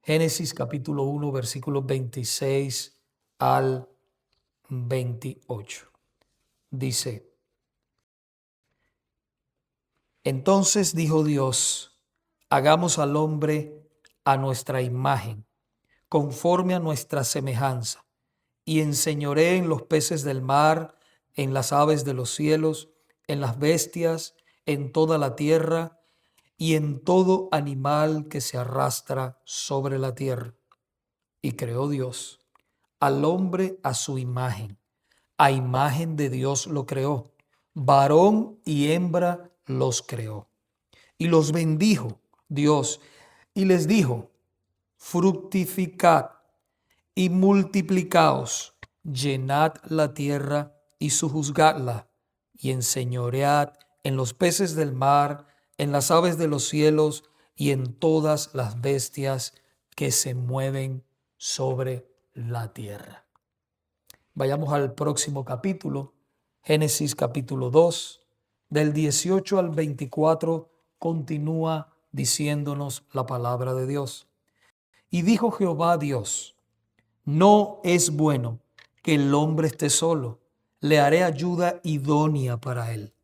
Génesis capítulo 1, versículos 26 al 28. Dice: Entonces dijo Dios: hagamos al hombre a nuestra imagen, conforme a nuestra semejanza, y enseñoree en los peces del mar, en las aves de los cielos, en las bestias, en toda la tierra, y en todo animal que se arrastra sobre la tierra. Y creó Dios al hombre a su imagen de Dios lo creó, varón y hembra los creó. Y los bendijo Dios y les dijo: fructificad y multiplicaos, llenad la tierra y sojuzgadla, y enseñoread en los peces del mar, en las aves de los cielos y en todas las bestias que se mueven sobre la tierra. Vayamos al próximo capítulo, Génesis capítulo 2, del 18 al 24, continúa diciéndonos la palabra de Dios. Y dijo Jehová Dios: no es bueno que el hombre esté solo, le haré ayuda idónea para él.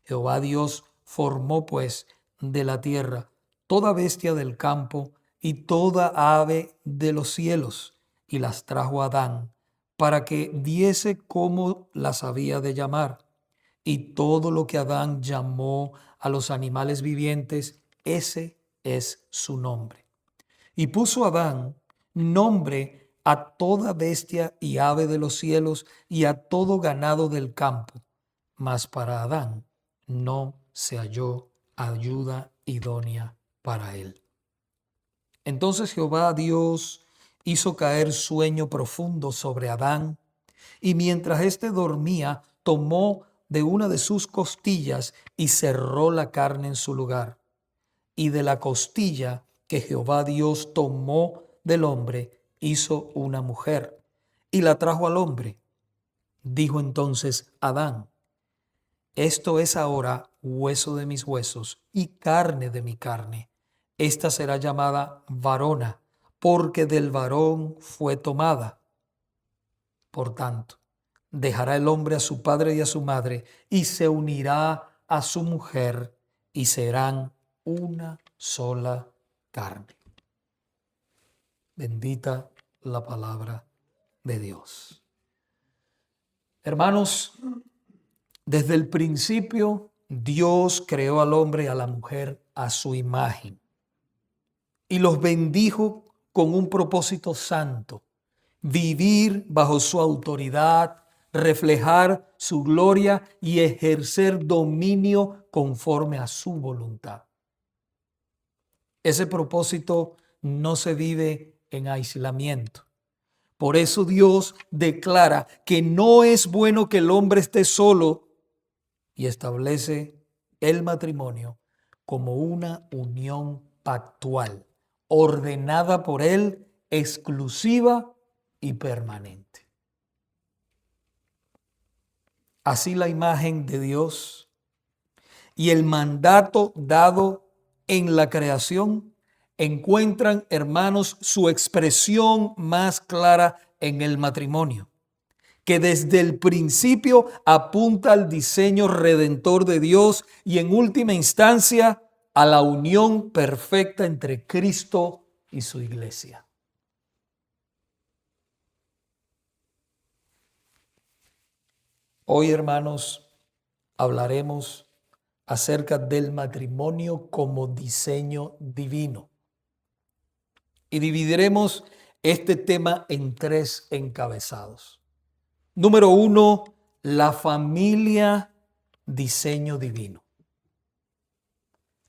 Jehová Dios formó pues de la tierra toda bestia del campo y toda ave de los cielos, y las trajo a Adán, para que diese cómo las había de llamar. Y todo lo que Adán llamó a los animales vivientes, ese es su nombre. Y puso Adán nombre a toda bestia y ave de los cielos y a todo ganado del campo. Mas para Adán no se halló ayuda idónea para él. Entonces Jehová Dios hizo caer sueño profundo sobre Adán, y mientras éste dormía, tomó de una de sus costillas y cerró la carne en su lugar. Y de la costilla que Jehová Dios tomó del hombre, hizo una mujer, y la trajo al hombre. Dijo entonces Adán: esto es ahora hueso de mis huesos y carne de mi carne. Esta será llamada varona, porque del varón fue tomada. Por tanto, dejará el hombre a su padre y a su madre, y se unirá a su mujer, y serán una sola carne. Bendita la palabra de Dios. Hermanos, desde el principio Dios creó al hombre y a la mujer a su imagen y los bendijo con un propósito santo: vivir bajo su autoridad, reflejar su gloria y ejercer dominio conforme a su voluntad. Ese propósito no se vive en aislamiento. Por eso Dios declara que no es bueno que el hombre esté solo y establece el matrimonio como una unión pactual, ordenada por Él, exclusiva y permanente. Así la imagen de Dios y el mandato dado en la creación encuentran, hermanos, su expresión más clara en el matrimonio, que desde el principio apunta al diseño redentor de Dios y en última instancia a la unión perfecta entre Cristo y su iglesia. Hoy, hermanos, hablaremos acerca del matrimonio como diseño divino. Y dividiremos este tema en 3 encabezados. Número 1, la familia, diseño divino.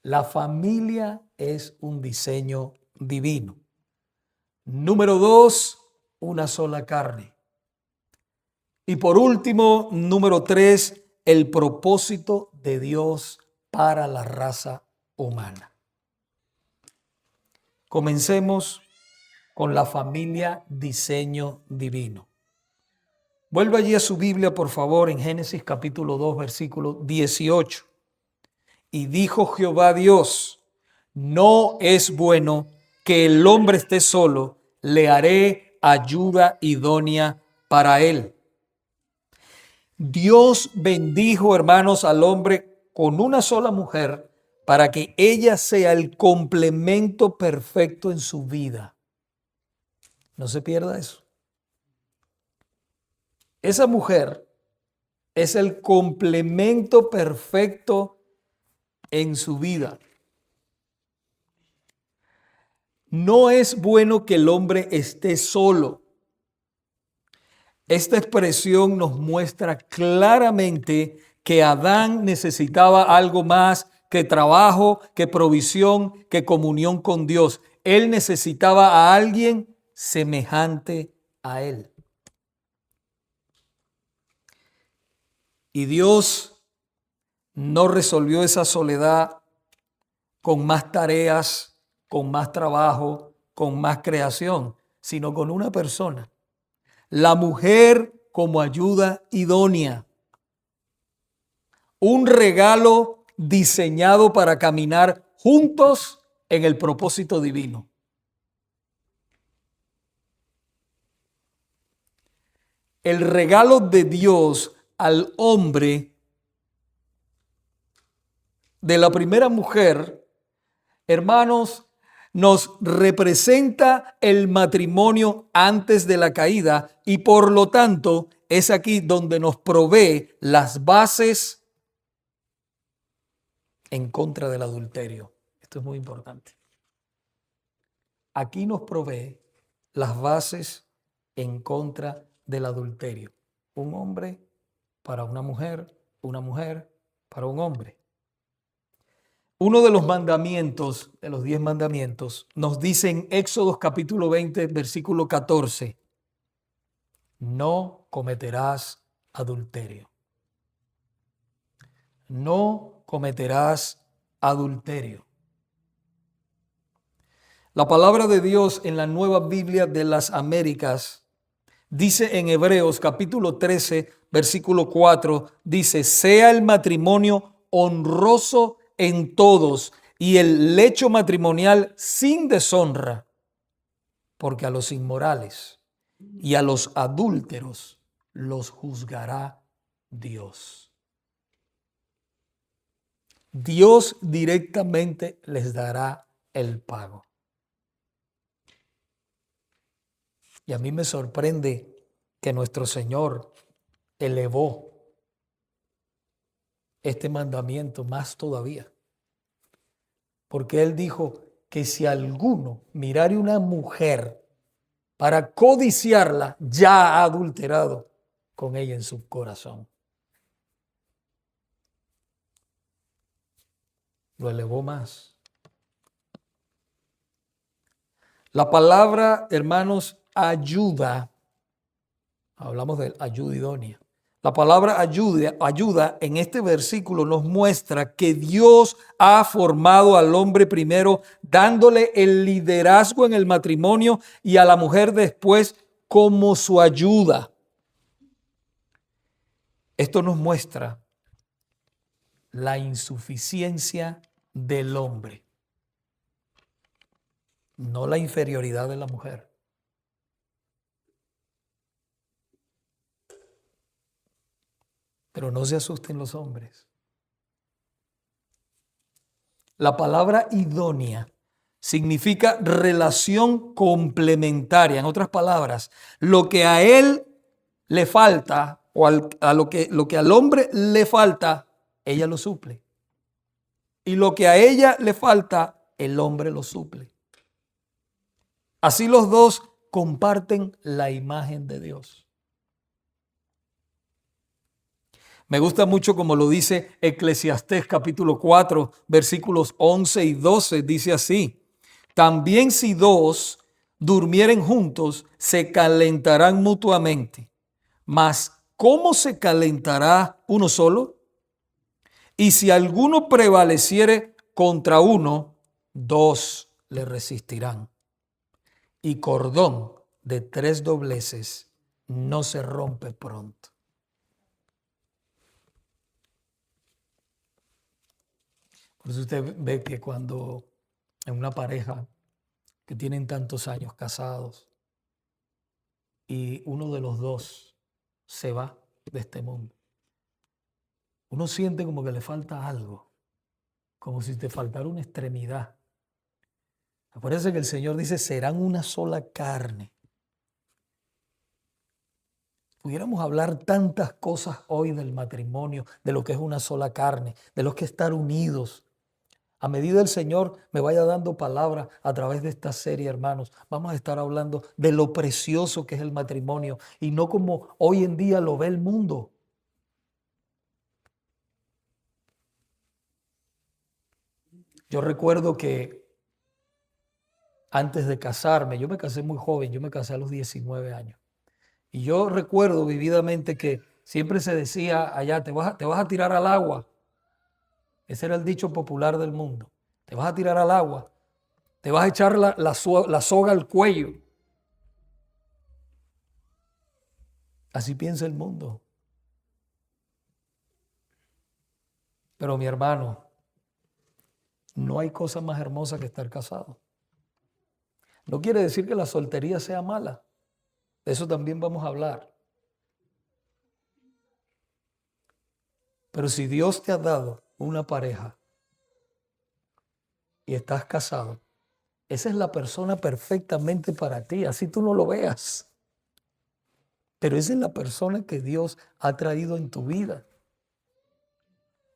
La familia es un diseño divino. Número 2, una sola carne. Y por último, número 3, el propósito de Dios para la raza humana. Comencemos con la familia, diseño divino. Vuelva allí a su Biblia, por favor, en Génesis capítulo 2, versículo 18. Y dijo Jehová Dios: no es bueno que el hombre esté solo, le haré ayuda idónea para él. Dios bendijo, hermanos, al hombre con una sola mujer para que ella sea el complemento perfecto en su vida. No se pierda eso. Esa mujer es el complemento perfecto en su vida. No es bueno que el hombre esté solo. Esta expresión nos muestra claramente que Adán necesitaba algo más que trabajo, que provisión, que comunión con Dios. Él necesitaba a alguien semejante a él. Y Dios no resolvió esa soledad con más tareas, con más trabajo, con más creación, sino con una persona. La mujer como ayuda idónea. Un regalo diseñado para caminar juntos en el propósito divino. El regalo de Dios al hombre de la primera mujer, hermanos, nos representa el matrimonio antes de la caída y por lo tanto es aquí donde nos provee las bases en contra del adulterio. Esto es muy importante. Aquí nos provee las bases en contra del adulterio. Un hombre para una mujer para un hombre. Uno de los mandamientos, de los 10 mandamientos, nos dice en Éxodo capítulo 20, versículo 14, no cometerás adulterio. No cometerás adulterio. La palabra de Dios en la Nueva Biblia de las Américas dice en Hebreos capítulo 13, versículo 4, dice, sea el matrimonio honroso en todos y el lecho matrimonial sin deshonra, porque a los inmorales y a los adúlteros los juzgará Dios. Dios directamente les dará el pago. Y a mí me sorprende que nuestro Señor elevó este mandamiento más todavía. Porque Él dijo que si alguno mirare una mujer para codiciarla, ya ha adulterado con ella en su corazón. Lo elevó más. La palabra, hermanos, ayuda. Hablamos de ayuda idónea. La palabra ayuda en este versículo nos muestra que Dios ha formado al hombre primero, dándole el liderazgo en el matrimonio y a la mujer después como su ayuda. Esto nos muestra la insuficiencia del hombre, no la inferioridad de la mujer. Pero no se asusten los hombres. La palabra idónea significa relación complementaria. En otras palabras, lo que a él le falta o lo que al hombre le falta, ella lo suple. Y lo que a ella le falta, el hombre lo suple. Así los dos comparten la imagen de Dios. Me gusta mucho como lo dice Eclesiastés capítulo 4, versículos 11 y 12. Dice así, también si dos durmieren juntos, se calentarán mutuamente. Mas, ¿cómo se calentará uno solo? Y si alguno prevaleciere contra uno, dos le resistirán. Y cordón de 3 dobleces no se rompe pronto. Por eso usted ve que cuando en una pareja que tienen tantos años casados y uno de los dos se va de este mundo. Uno siente como que le falta algo, como si te faltara una extremidad. Acuérdense que el Señor dice, serán una sola carne. Pudiéramos hablar tantas cosas hoy del matrimonio, de lo que es una sola carne, de lo que es estar unidos. A medida el Señor me vaya dando palabra a través de esta serie, hermanos, vamos a estar hablando de lo precioso que es el matrimonio y no como hoy en día lo ve el mundo. Yo recuerdo que antes de casarme, yo me casé muy joven, yo me casé a los 19 años. Y yo recuerdo vividamente que siempre se decía allá, te vas a tirar al agua. Ese era el dicho popular del mundo. Te vas a tirar al agua, te vas a echar la soga al cuello. Así piensa el mundo. Pero mi hermano, no hay cosa más hermosa que estar casado. No quiere decir que la soltería sea mala. De eso también vamos a hablar. Pero si Dios te ha dado una pareja y estás casado, esa es la persona perfectamente para ti, así tú no lo veas. Pero esa es la persona que Dios ha traído en tu vida.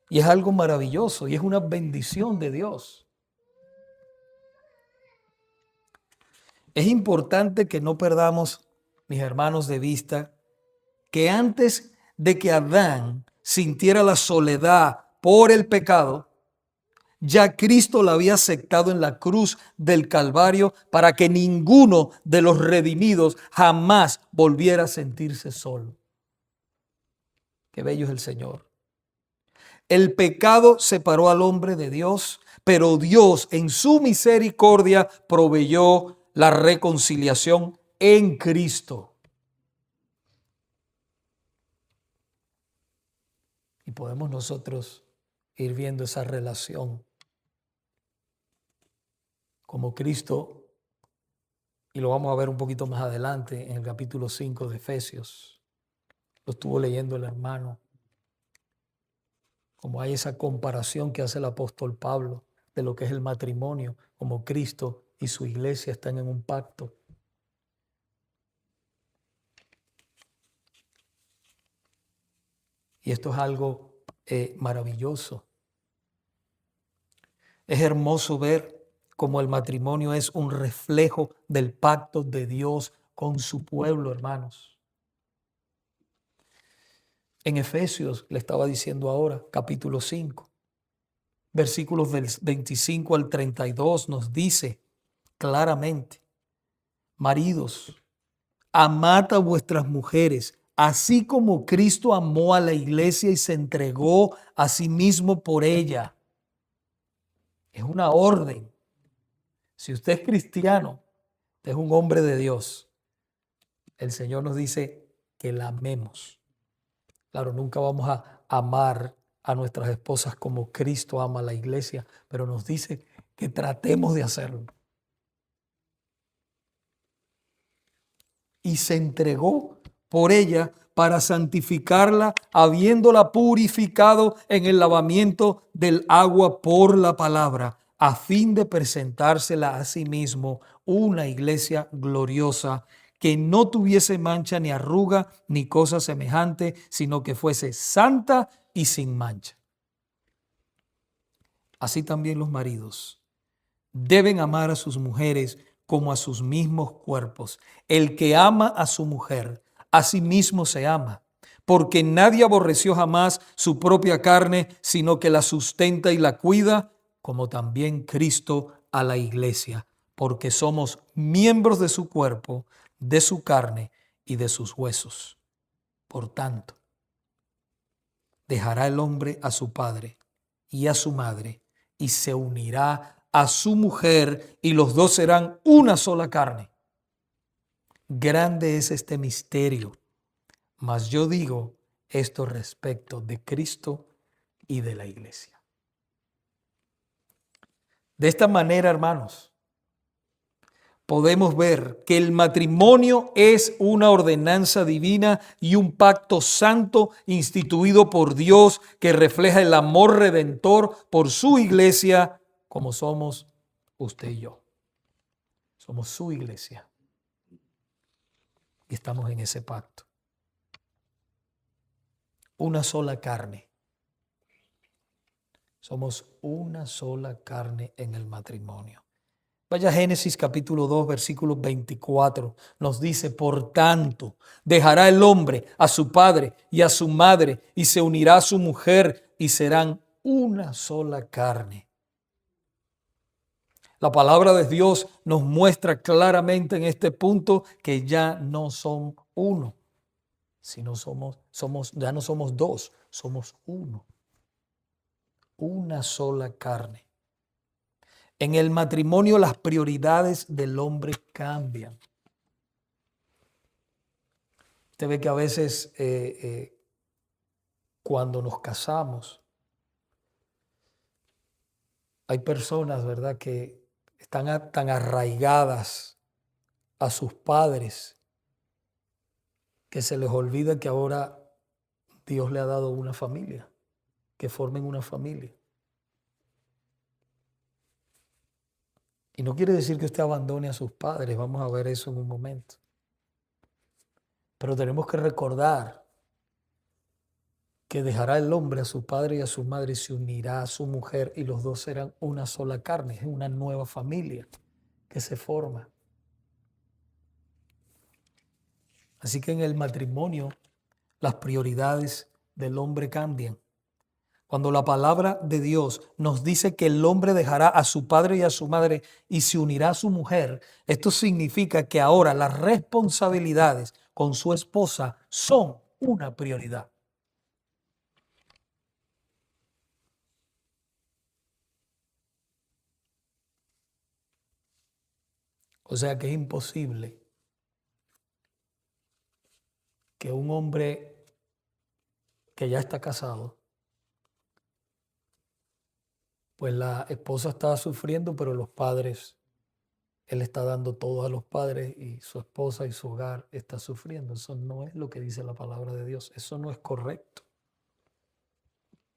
Y es algo maravilloso y es una bendición de Dios. Es importante que no perdamos, mis hermanos, de vista que antes de que Adán sintiera la soledad por el pecado, ya Cristo la había aceptado en la cruz del Calvario para que ninguno de los redimidos jamás volviera a sentirse solo. Qué bello es el Señor. El pecado separó al hombre de Dios, pero Dios en su misericordia proveyó la reconciliación en Cristo. Y podemos nosotros ir viendo esa relación como Cristo, y lo vamos a ver un poquito más adelante en el capítulo 5 de Efesios. Lo estuvo leyendo el hermano. Como hay esa comparación que hace el apóstol Pablo de lo que es el matrimonio, como Cristo y su iglesia están en un pacto. Y esto es algo maravilloso. Es hermoso ver cómo el matrimonio es un reflejo del pacto de Dios con su pueblo, hermanos. En Efesios, le estaba diciendo ahora, capítulo 5, versículos del 25 al 32, nos dice claramente: maridos, amad a vuestras mujeres, así como Cristo amó a la iglesia y se entregó a sí mismo por ella. Es una orden. Si usted es cristiano, usted es un hombre de Dios, el Señor nos dice que la amemos. Claro, nunca vamos a amar a nuestras esposas como Cristo ama a la iglesia, pero nos dice que tratemos de hacerlo. Y se entregó por ella para santificarla, habiéndola purificado en el lavamiento del agua por la palabra, a fin de presentársela a sí mismo una iglesia gloriosa, que no tuviese mancha ni arruga ni cosa semejante, sino que fuese santa y sin mancha. Así también los maridos deben amar a sus mujeres como a sus mismos cuerpos. El que ama a su mujer, a sí mismo se ama, porque nadie aborreció jamás su propia carne, sino que la sustenta y la cuida, como también Cristo a la iglesia, porque somos miembros de su cuerpo, de su carne y de sus huesos. Por tanto, dejará el hombre a su padre y a su madre, y se unirá a su mujer, y los dos serán una sola carne. Grande es este misterio, mas yo digo esto respecto de Cristo y de la iglesia. De esta manera, hermanos, podemos ver que el matrimonio es una ordenanza divina y un pacto santo instituido por Dios que refleja el amor redentor por su iglesia, como somos usted y yo. Somos su iglesia y estamos en ese pacto. Una sola carne. Somos una sola carne en el matrimonio. Vaya a Génesis capítulo 2, versículo 24. Nos dice, por tanto, dejará el hombre a su padre y a su madre y se unirá a su mujer y serán una sola carne. La palabra de Dios nos muestra claramente en este punto que ya no son uno, sino ya no somos dos, somos uno. Una sola carne. En el matrimonio las prioridades del hombre cambian. Usted ve que a veces cuando nos casamos, hay personas, ¿verdad?, que están tan arraigadas a sus padres que se les olvida que ahora Dios le ha dado una familia, que formen una familia. Y no quiere decir que usted abandone a sus padres, vamos a ver eso en un momento. Pero tenemos que recordar que dejará el hombre a su padre y a su madre y se unirá a su mujer y los dos serán una sola carne, es una nueva familia que se forma. Así que en el matrimonio las prioridades del hombre cambian. Cuando la palabra de Dios nos dice que el hombre dejará a su padre y a su madre y se unirá a su mujer, esto significa que ahora las responsabilidades con su esposa son una prioridad. O sea que es imposible que un hombre que ya está casado, pues la esposa está sufriendo, pero los padres, él está dando todo a los padres y su esposa y su hogar está sufriendo. Eso no es lo que dice la palabra de Dios. Eso no es correcto.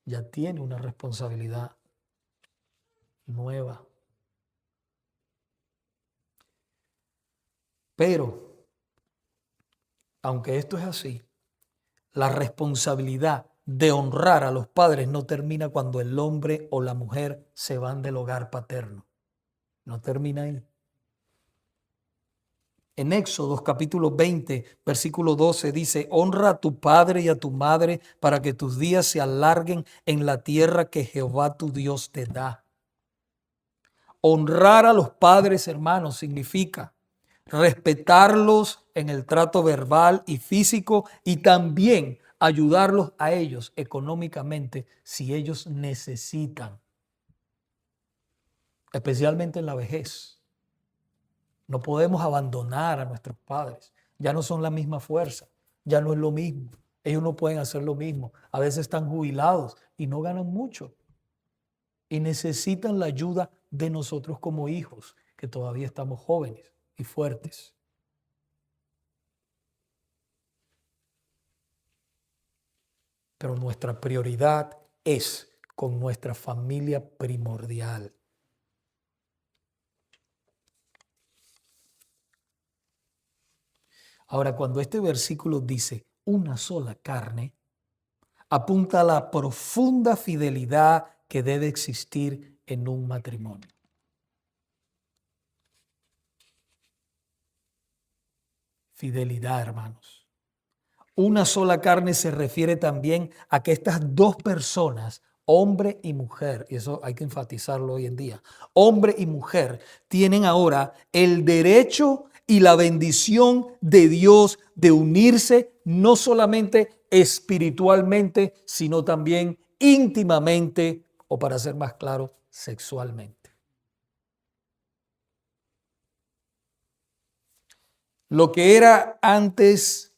Ya tiene una responsabilidad nueva. Pero, aunque esto es así, la responsabilidad de honrar a los padres no termina cuando el hombre o la mujer se van del hogar paterno. No termina ahí. En Éxodo capítulo 20, versículo 12 dice, honra a tu padre y a tu madre para que tus días se alarguen en la tierra que Jehová tu Dios te da. Honrar a los padres, hermanos, significa respetarlos en el trato verbal y físico y también ayudarlos a ellos económicamente si ellos necesitan, especialmente en la vejez. No podemos abandonar a nuestros padres. Ya no son la misma fuerza, ya no es lo mismo. Ellos no pueden hacer lo mismo. A veces están jubilados y no ganan mucho. Y necesitan la ayuda de nosotros como hijos, que todavía estamos jóvenes y fuertes. Pero nuestra prioridad es con nuestra familia primordial. Ahora, cuando este versículo dice una sola carne, apunta a la profunda fidelidad que debe existir en un matrimonio. Fidelidad, hermanos. Una sola carne se refiere también a que estas dos personas, hombre y mujer, y eso hay que enfatizarlo hoy en día, hombre y mujer tienen ahora el derecho y la bendición de Dios de unirse no solamente espiritualmente, sino también íntimamente, o para ser más claro, sexualmente. Lo que era antes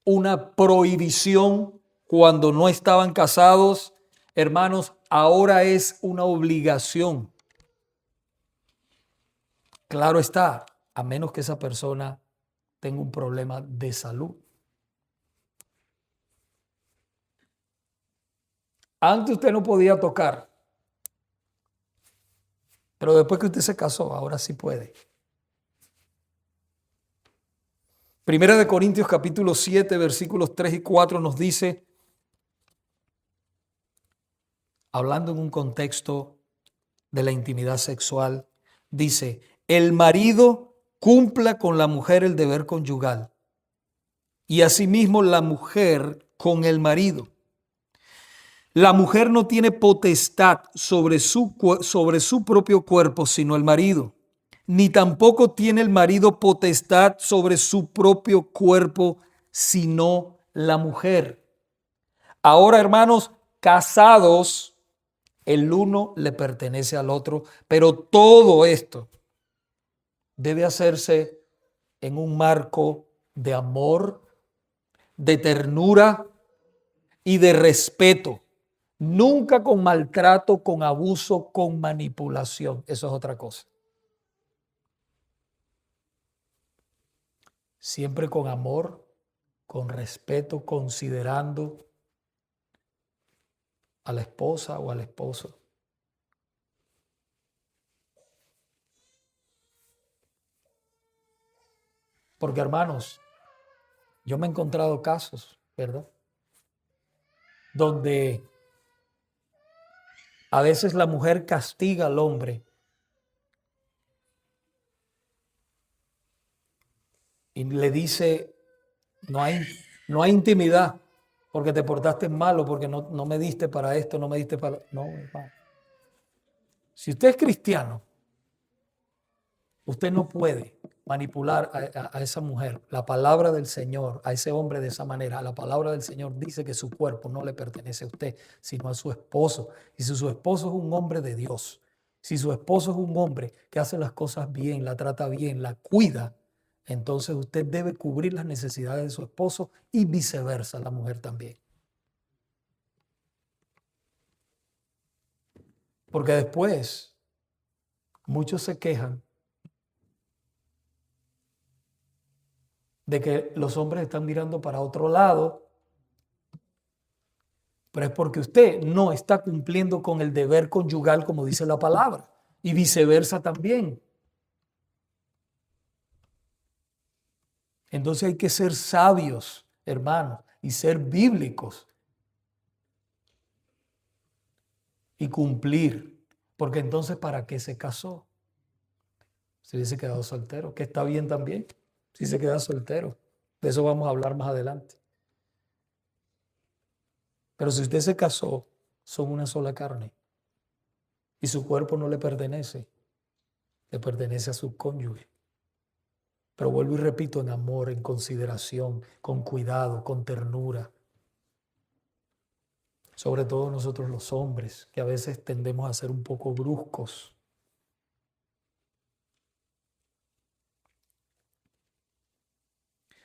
una prohibición cuando no estaban casados, hermanos, ahora es una obligación. Claro está, a menos que esa persona tenga un problema de salud. Antes usted no podía tocar, pero después que usted se casó, ahora sí puede. Primera de Corintios capítulo 7, versículos 3 y 4 nos dice, hablando en un contexto de la intimidad sexual, dice, el marido cumpla con la mujer el deber conyugal y asimismo la mujer con el marido. La mujer no tiene potestad sobre su propio cuerpo, sino el marido. Ni tampoco tiene el marido potestad sobre su propio cuerpo, sino la mujer. Ahora, hermanos, casados, el uno le pertenece al otro, pero todo esto debe hacerse en un marco de amor, de ternura y de respeto. Nunca con maltrato, con abuso, con manipulación. Eso es otra cosa. Siempre con amor, con respeto, considerando a la esposa o al esposo. Porque hermanos, yo me he encontrado casos, ¿verdad? Donde a veces la mujer castiga al hombre y le dice, no hay intimidad porque te portaste mal o porque no me diste para esto, no me diste para... No, hermano. Si usted es cristiano, usted no puede manipular a esa mujer. La palabra del Señor, a ese hombre de esa manera, la palabra del Señor dice que su cuerpo no le pertenece a usted, sino a su esposo. Y si su esposo es un hombre de Dios, si su esposo es un hombre que hace las cosas bien, la trata bien, la cuida, entonces usted debe cubrir las necesidades de su esposo y viceversa, la mujer también. Porque después muchos se quejan de que los hombres están mirando para otro lado, pero es porque usted no está cumpliendo con el deber conyugal como dice la palabra, y viceversa también. Entonces hay que ser sabios, hermanos, y ser bíblicos y cumplir, porque entonces ¿para qué se casó? Se hubiese quedado soltero, que está bien también, si se queda soltero. De eso vamos a hablar más adelante. Pero si usted se casó, son una sola carne y su cuerpo no le pertenece a su cónyuge. Pero vuelvo y repito, en amor, en consideración, con cuidado, con ternura. Sobre todo nosotros los hombres, que a veces tendemos a ser un poco bruscos.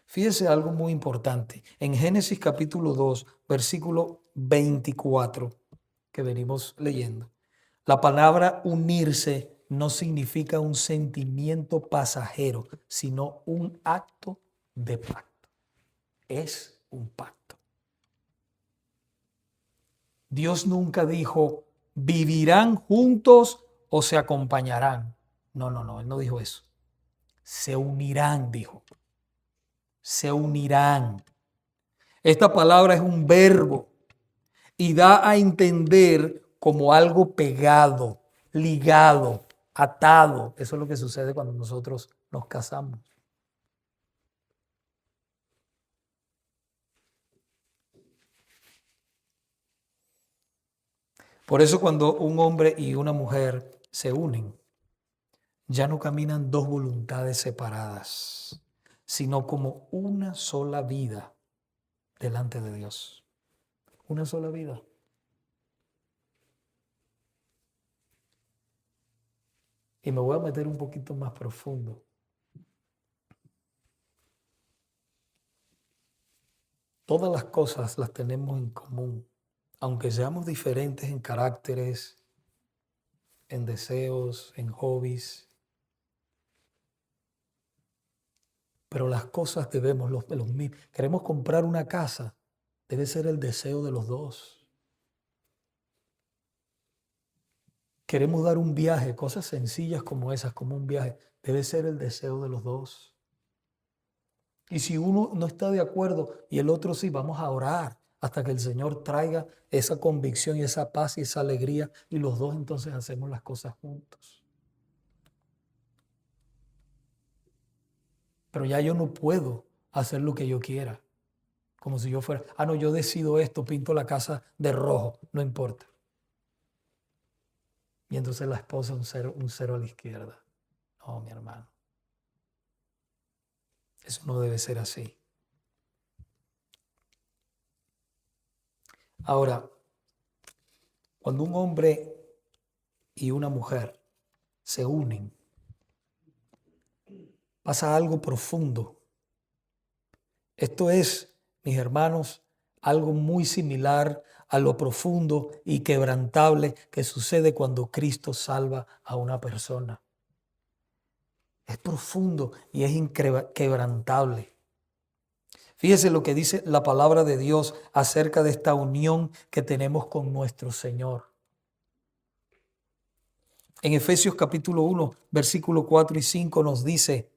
Fíjese algo muy importante. En Génesis capítulo 2, versículo 24, que venimos leyendo, la palabra unirse no significa un sentimiento pasajero, sino un acto de pacto. Es un pacto. Dios nunca dijo, vivirán juntos o se acompañarán. No, Él no dijo eso. Se unirán, dijo. Se unirán. Esta palabra es un verbo y da a entender como algo pegado, ligado, atado. Eso es lo que sucede cuando nosotros nos casamos. Por eso cuando un hombre y una mujer se unen, ya no caminan dos voluntades separadas, sino como una sola vida delante de Dios. Una sola vida. Y me voy a meter un poquito más profundo. Todas las cosas las tenemos en común, aunque seamos diferentes en caracteres, en deseos, en hobbies. Pero las cosas debemos, los mismos. Queremos comprar una casa, debe ser el deseo de los dos. Queremos dar un viaje, cosas sencillas como esas, como un viaje, debe ser el deseo de los dos. Y si uno no está de acuerdo y el otro sí, vamos a orar hasta que el Señor traiga esa convicción y esa paz y esa alegría y los dos entonces hacemos las cosas juntos. Pero ya yo no puedo hacer lo que yo quiera, como si yo fuera, no, yo decido esto, pinto la casa de rojo, no importa. Y entonces la esposa un cero a la izquierda. No, mi hermano. Eso no debe ser así. Ahora, cuando un hombre y una mujer se unen, pasa algo profundo. Esto es, mis hermanos, algo muy similar a lo profundo y quebrantable que sucede cuando Cristo salva a una persona. Es profundo y es inquebrantable. Fíjese lo que dice la palabra de Dios acerca de esta unión que tenemos con nuestro Señor. En Efesios capítulo 1, versículo 4 y 5 nos dice: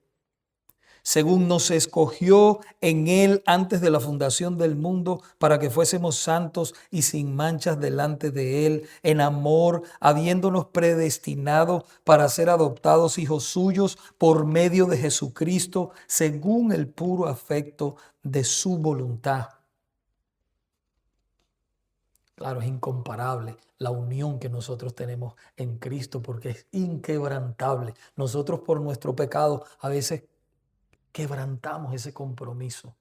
según nos escogió en Él antes de la fundación del mundo, para que fuésemos santos y sin manchas delante de Él, en amor, habiéndonos predestinado para ser adoptados hijos suyos por medio de Jesucristo, según el puro afecto de su voluntad. Claro, es incomparable la unión que nosotros tenemos en Cristo, porque es inquebrantable. Nosotros por nuestro pecado a veces quebrantamos ese compromiso.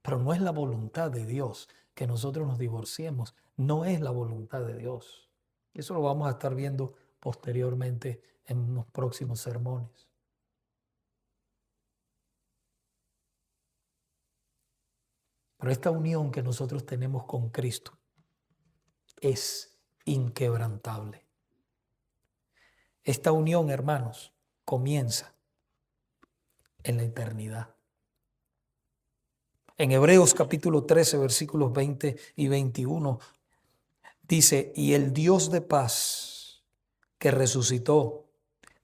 Pero no es la voluntad de Dios que nosotros nos divorciemos. No es la voluntad de Dios. Eso lo vamos a estar viendo posteriormente en unos próximos sermones. Pero esta unión que nosotros tenemos con Cristo es inquebrantable. Esta unión, hermanos, comienza en la eternidad. En Hebreos capítulo 13, versículos 20 y 21, dice: y el Dios de paz, que resucitó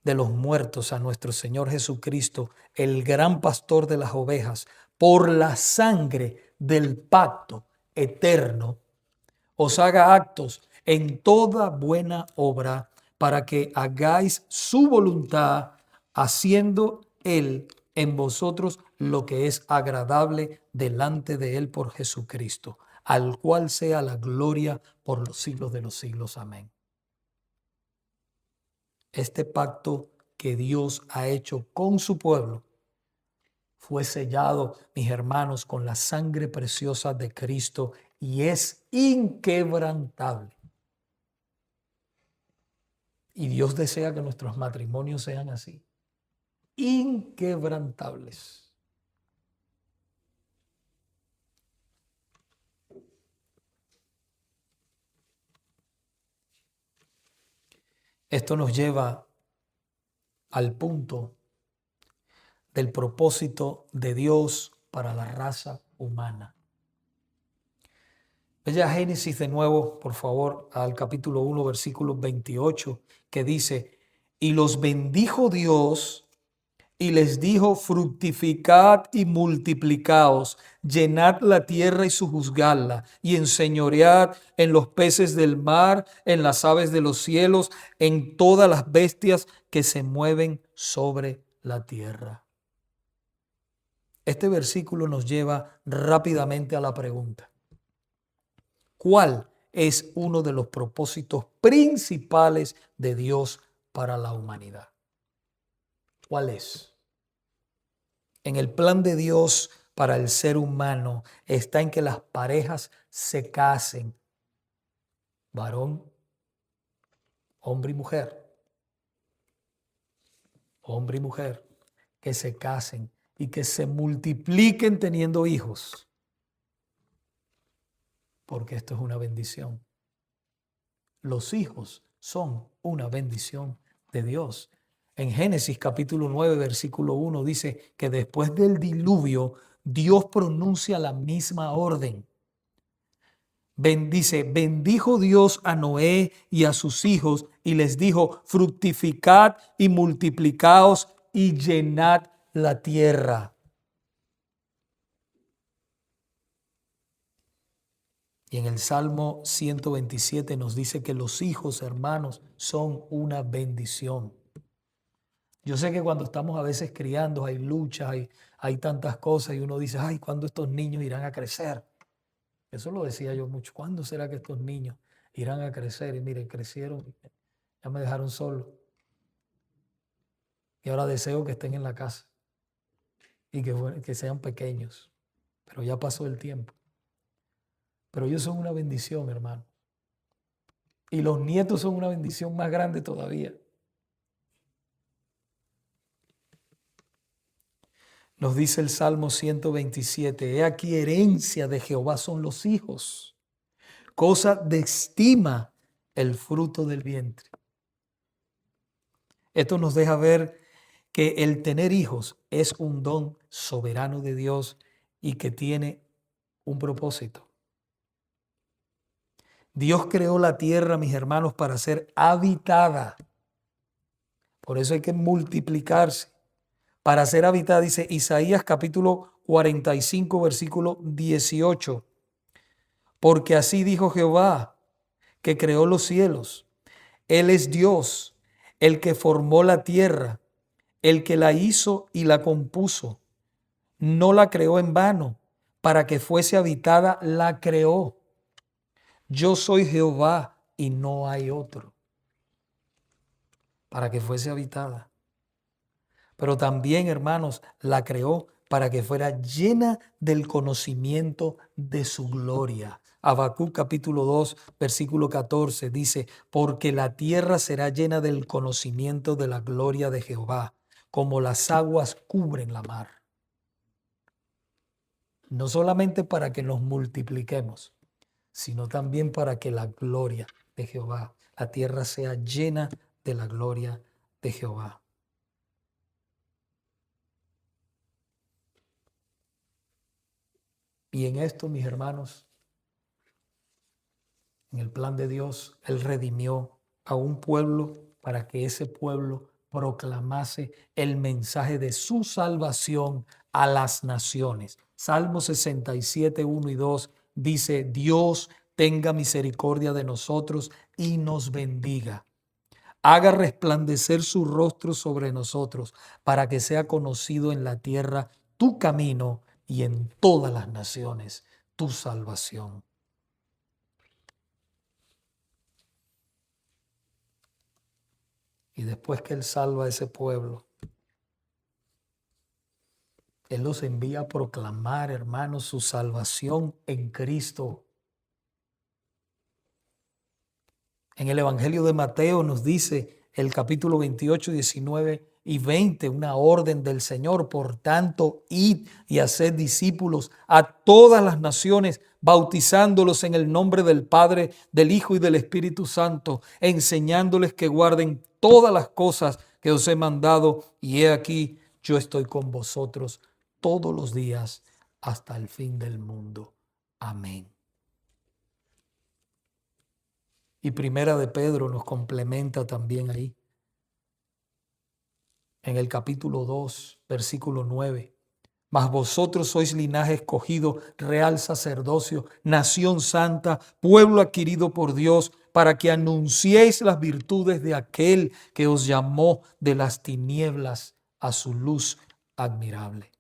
de los muertos a nuestro Señor Jesucristo, el gran pastor de las ovejas, por la sangre del pacto eterno, os haga actos en toda buena obra, para que hagáis su voluntad, haciendo Él en vosotros lo que es agradable delante de Él por Jesucristo, al cual sea la gloria por los siglos de los siglos. Amén. Este pacto que Dios ha hecho con su pueblo fue sellado, mis hermanos, con la sangre preciosa de Cristo y es inquebrantable. Y Dios desea que nuestros matrimonios sean así, inquebrantables. Esto nos lleva al punto del propósito de Dios para la raza humana. Vaya a Génesis de nuevo, por favor, al capítulo 1, versículo 28, que dice: y los bendijo Dios y les dijo: fructificad y multiplicaos, llenad la tierra y sojuzgadla, y enseñoread en los peces del mar, en las aves de los cielos, en todas las bestias que se mueven sobre la tierra. Este versículo nos lleva rápidamente a la pregunta: ¿cuál es uno de los propósitos principales de Dios para la humanidad? ¿Cuál es? En el plan de Dios para el ser humano está en que las parejas se casen, varón, hombre y mujer, que se casen y que se multipliquen teniendo hijos, porque esto es una bendición. Los hijos son una bendición de Dios. En Génesis capítulo 9, versículo 1 dice que después del diluvio, Dios pronuncia la misma orden. Bendice, bendijo Dios a Noé y a sus hijos y les dijo, fructificad y multiplicaos y llenad la tierra. Y en el Salmo 127 nos dice que los hijos, hermanos, son una bendición. Yo sé que cuando estamos a veces criando hay luchas, hay tantas cosas y uno dice, ay, ¿cuándo estos niños irán a crecer? Eso lo decía yo mucho. ¿Cuándo será que estos niños irán a crecer? Y miren, crecieron, ya me dejaron solo. Y ahora deseo que estén en la casa y que sean pequeños. Pero ya pasó el tiempo. Pero ellos son una bendición, hermano. Y los nietos son una bendición más grande todavía. Nos dice el Salmo 127, he aquí herencia de Jehová son los hijos, cosa de estima el fruto del vientre. Esto nos deja ver que el tener hijos es un don soberano de Dios y que tiene un propósito. Dios creó la tierra, mis hermanos, para ser habitada. Por eso hay que multiplicarse. Para ser habitada, dice Isaías capítulo 45, versículo 18. Porque así dijo Jehová, que creó los cielos. Él es Dios, el que formó la tierra, el que la hizo y la compuso. No la creó en vano, para que fuese habitada, la creó. Yo soy Jehová y no hay otro, para que fuese habitada. Pero también, hermanos, la creó para que fuera llena del conocimiento de su gloria. Habacuc capítulo 2, versículo 14 dice, porque la tierra será llena del conocimiento de la gloria de Jehová, como las aguas cubren la mar. No solamente para que nos multipliquemos, sino también para que la gloria de Jehová, la tierra sea llena de la gloria de Jehová. Y en esto, mis hermanos, en el plan de Dios, Él redimió a un pueblo para que ese pueblo proclamase el mensaje de su salvación a las naciones. Salmo 67, 1 y 2 dice, Dios tenga misericordia de nosotros y nos bendiga. Haga resplandecer su rostro sobre nosotros para que sea conocido en la tierra tu camino y en todas las naciones tu salvación. Y después que Él salva a ese pueblo, Él los envía a proclamar, hermanos, su salvación en Cristo. En el Evangelio de Mateo nos dice el capítulo 28, 19 y 20, una orden del Señor. Por tanto, id y haced discípulos a todas las naciones, bautizándolos en el nombre del Padre, del Hijo y del Espíritu Santo, enseñándoles que guarden todas las cosas que os he mandado. Y he aquí, yo estoy con vosotros todos los días hasta el fin del mundo. Amén. Y Primera de Pedro nos complementa también ahí. En el capítulo 2, versículo 9. Mas vosotros sois linaje escogido, real sacerdocio, nación santa, pueblo adquirido por Dios, para que anunciéis las virtudes de aquel que os llamó de las tinieblas a su luz admirable.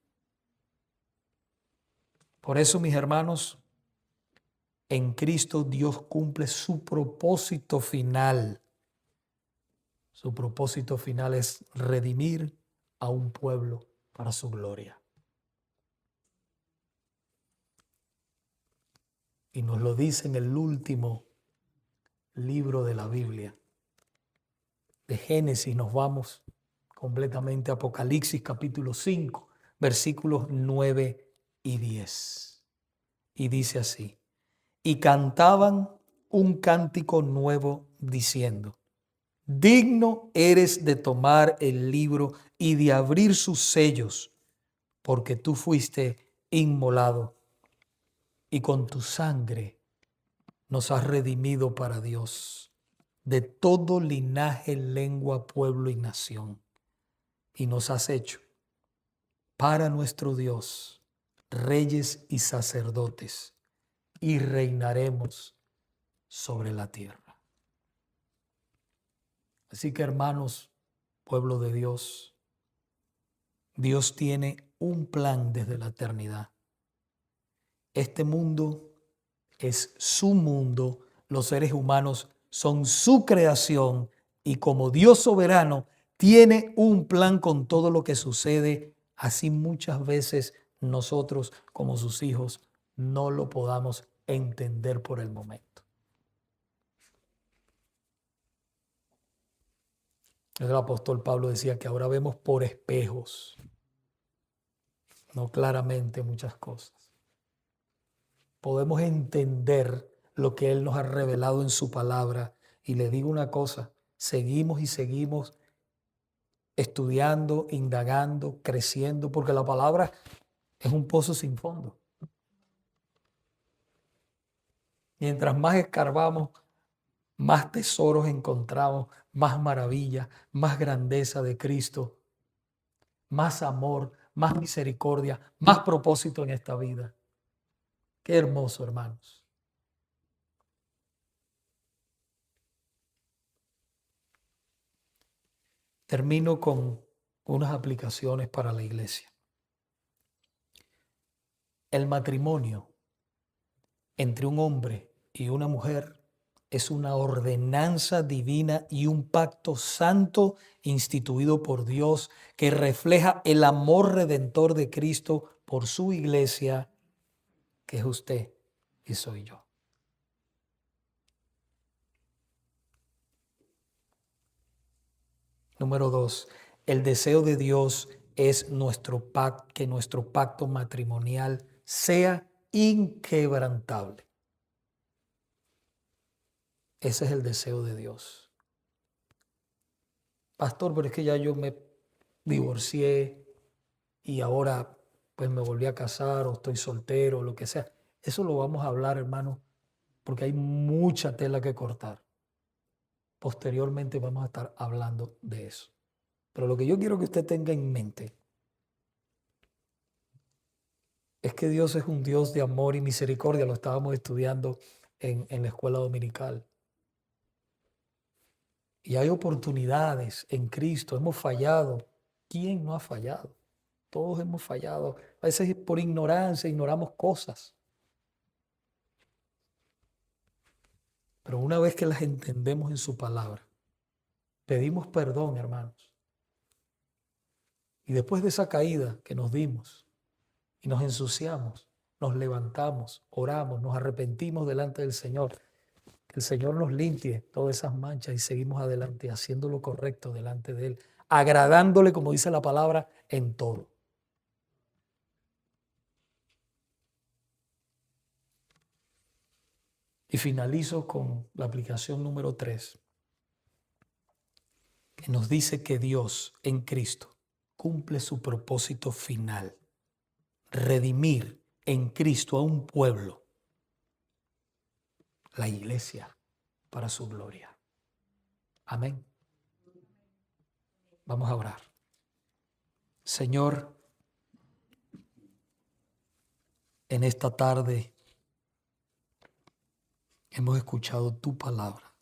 Por eso, mis hermanos, en Cristo Dios cumple su propósito final. Su propósito final es redimir a un pueblo para su gloria. Y nos lo dice en el último libro de la Biblia. De Génesis nos vamos completamente a Apocalipsis capítulo 5, versículos 9 y 10. Y dice así, y cantaban un cántico nuevo diciendo, digno eres de tomar el libro y de abrir sus sellos, porque tú fuiste inmolado y con tu sangre nos has redimido para Dios de todo linaje, lengua, pueblo y nación. Y nos has hecho para nuestro Dios reyes y sacerdotes, y reinaremos sobre la tierra. Así que, hermanos, pueblo de Dios, Dios tiene un plan desde la eternidad. Este mundo es su mundo, los seres humanos son su creación, y como Dios soberano tiene un plan con todo lo que sucede, así muchas veces nosotros como sus hijos no lo podamos entender por el momento. El apóstol Pablo decía que ahora vemos por espejos, no claramente muchas cosas. Podemos entender lo que Él nos ha revelado en su palabra. Y le digo una cosa, seguimos y seguimos estudiando, indagando, creciendo, porque la palabra es un pozo sin fondo. Mientras más escarbamos, más tesoros encontramos, más maravillas, más grandeza de Cristo, más amor, más misericordia, más propósito en esta vida. Qué hermoso, hermanos. Termino con unas aplicaciones para la iglesia. El matrimonio entre un hombre y una mujer es una ordenanza divina y un pacto santo instituido por Dios que refleja el amor redentor de Cristo por su iglesia, que es usted y soy yo. Número 2, el deseo de Dios es que nuestro pacto matrimonial sea inquebrantable. Ese es el deseo de Dios. Pastor, pero es que ya yo me divorcié y ahora pues me volví a casar o estoy soltero o lo que sea. Eso lo vamos a hablar, hermano, porque hay mucha tela que cortar. Posteriormente vamos a estar hablando de eso. Pero lo que yo quiero que usted tenga en mente es que Dios es un Dios de amor y misericordia. Lo estábamos estudiando en la escuela dominical. Y hay oportunidades en Cristo. Hemos fallado. ¿Quién no ha fallado? Todos hemos fallado. A veces por ignorancia ignoramos cosas. Pero una vez que las entendemos en su palabra, pedimos perdón, hermanos. Y después de esa caída que nos dimos y nos ensuciamos, nos levantamos, oramos, nos arrepentimos delante del Señor. Que el Señor nos limpie todas esas manchas y seguimos adelante haciendo lo correcto delante de Él, agradándole, como dice la palabra, en todo. Y finalizo con la aplicación número 3, que nos dice que Dios en Cristo cumple su propósito final: redimir en Cristo a un pueblo, la iglesia, para su gloria. Amén. Vamos a orar. Señor, en esta tarde hemos escuchado tu palabra.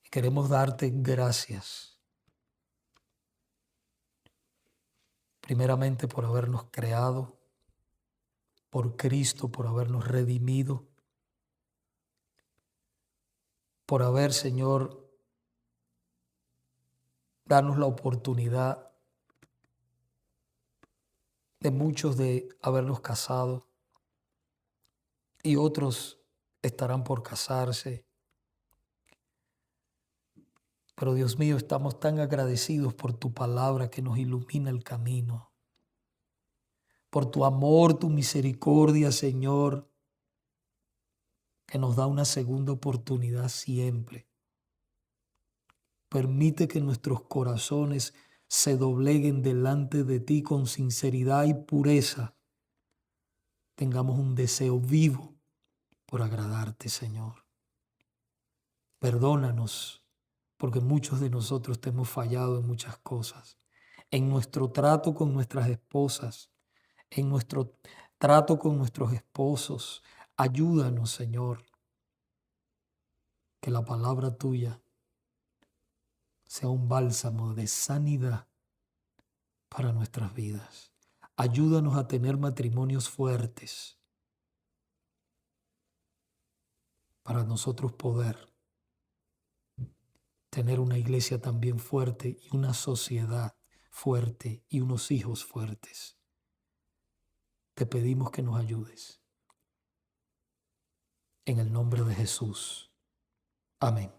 Y queremos darte gracias. Primeramente por habernos creado, por Cristo, por habernos redimido, por haber, Señor, darnos la oportunidad de muchos de habernos casado y otros estarán por casarse. Pero Dios mío, estamos tan agradecidos por tu palabra que nos ilumina el camino, por tu amor, tu misericordia, Señor, que nos da una segunda oportunidad siempre. Permite que nuestros corazones se dobleguen delante de ti con sinceridad y pureza. Tengamos un deseo vivo por agradarte, Señor. Perdónanos, porque muchos de nosotros te hemos fallado en muchas cosas. En nuestro trato con nuestras esposas, en nuestro trato con nuestros esposos. Ayúdanos, Señor, que la palabra tuya sea un bálsamo de sanidad para nuestras vidas. Ayúdanos a tener matrimonios fuertes para nosotros poder tener una iglesia también fuerte y una sociedad fuerte y unos hijos fuertes. Te pedimos que nos ayudes. En el nombre de Jesús. Amén.